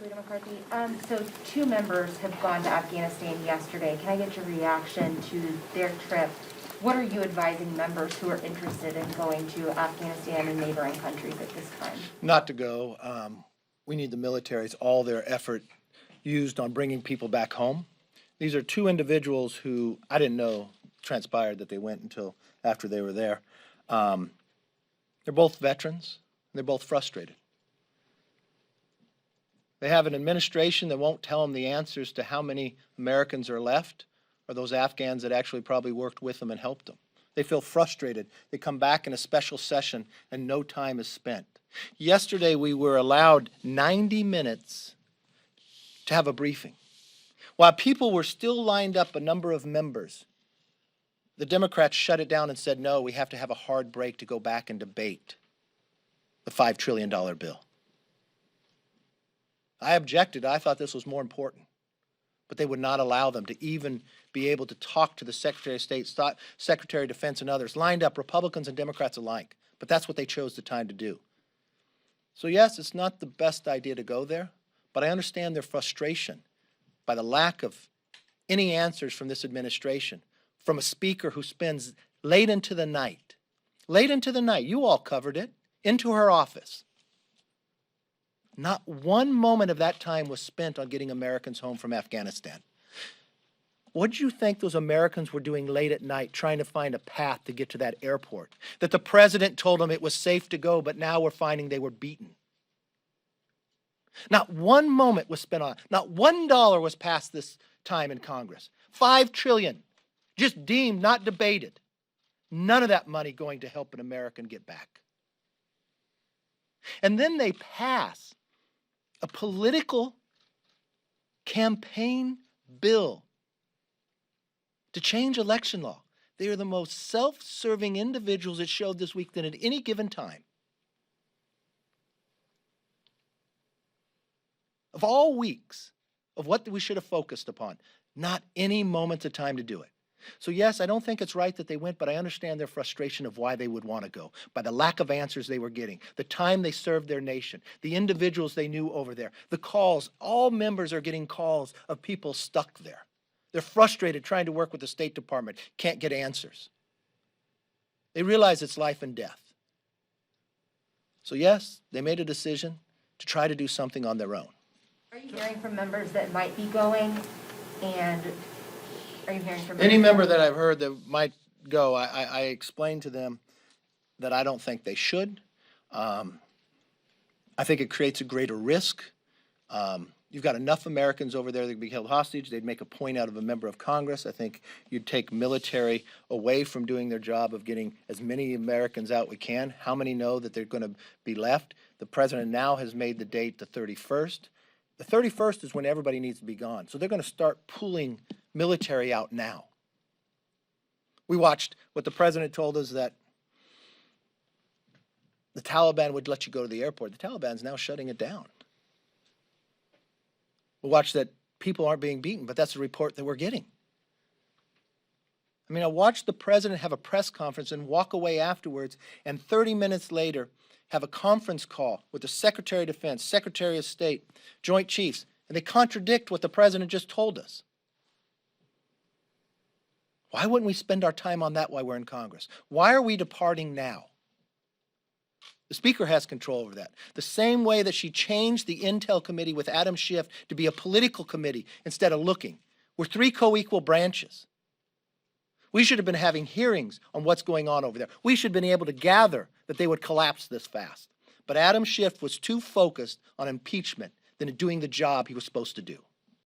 Leader McCarthy. So 2 members have gone to Afghanistan yesterday. Can I get your reaction to their trip? What are you advising members who are interested in going to Afghanistan and neighboring countries at this time? Not to go. We need the military's all their effort used on bringing people back home. These are 2 individuals who I didn't know transpired that they went until after they were there. They're both veterans. They're both frustrated. They have an administration that won't tell them the answers to how many Americans are left, or those Afghans that actually probably worked with them and helped them. They feel frustrated. They come back in a special session and no time is spent. Yesterday we were allowed 90 minutes to have a briefing. While people were still lined up, a number of members, the Democrats shut it down and said, no, we have to have a hard break to go back and debate the $5 trillion bill. I objected. I thought this was more important. But they would not allow them to even be able to talk to the Secretary of State, Secretary of Defense, and others, lined up, Republicans and Democrats alike. But that's what they chose the time to do. So yes, it's not the best idea to go there, but I understand their frustration by the lack of any answers from this administration, from a speaker who spends late into the night, you all covered it, into her office. Not one moment of that time was spent on getting Americans home from Afghanistan. What do you think those Americans were doing late at night trying to find a path to get to that airport? That the president told them it was safe to go, but now we're finding they were beaten. Not one moment was spent on it. Not $1 was passed this time in Congress. $5 trillion, just deemed, not debated. None of that money going to help an American get back. And then they pass a political campaign bill to change election law. They are the most self-serving individuals it showed this week than at any given time. Of all weeks of what we should have focused upon, not any moment of time to do it. So yes, I don't think it's right that they went, but I understand their frustration of why they would want to go, by the lack of answers they were getting, the time they served their nation, the individuals they knew over there, the calls. All members are getting calls of people stuck there. They're frustrated trying to work with the State Department, can't get answers. They realize it's life and death. So yes, they made a decision to try to do something on their own. Are you hearing from members that might be going, and are you hearing from Any member that I've heard that might go, I explained to them that I don't think they should. I think it creates a greater risk. You've got enough Americans over there that could be held hostage. They'd make a point out of a member of Congress. I think you'd take military away from doing their job of getting as many Americans out we can. How many know that they're going to be left? The president now has made the date the 31st. The 31st is when everybody needs to be gone. So they're going to start pulling military out now. We watched what the president told us, that the Taliban would let you go to the airport. The Taliban's now shutting it down. We watched that people aren't being beaten, but that's the report that we're getting. I mean, I watched the president have a press conference and walk away afterwards, and 30 minutes later have a conference call with the Secretary of Defense, Secretary of State, Joint Chiefs, and they contradict what the president just told us. Why wouldn't we spend our time on that while we're in Congress? Why are we departing now? The Speaker has control over that. The same way that she changed the Intel Committee with Adam Schiff to be a political committee instead of looking. We're 3 co-equal branches. We should have been having hearings on what's going on over there. We should have been able to gather that they would collapse this fast. But Adam Schiff was too focused on impeachment than doing the job he was supposed to do.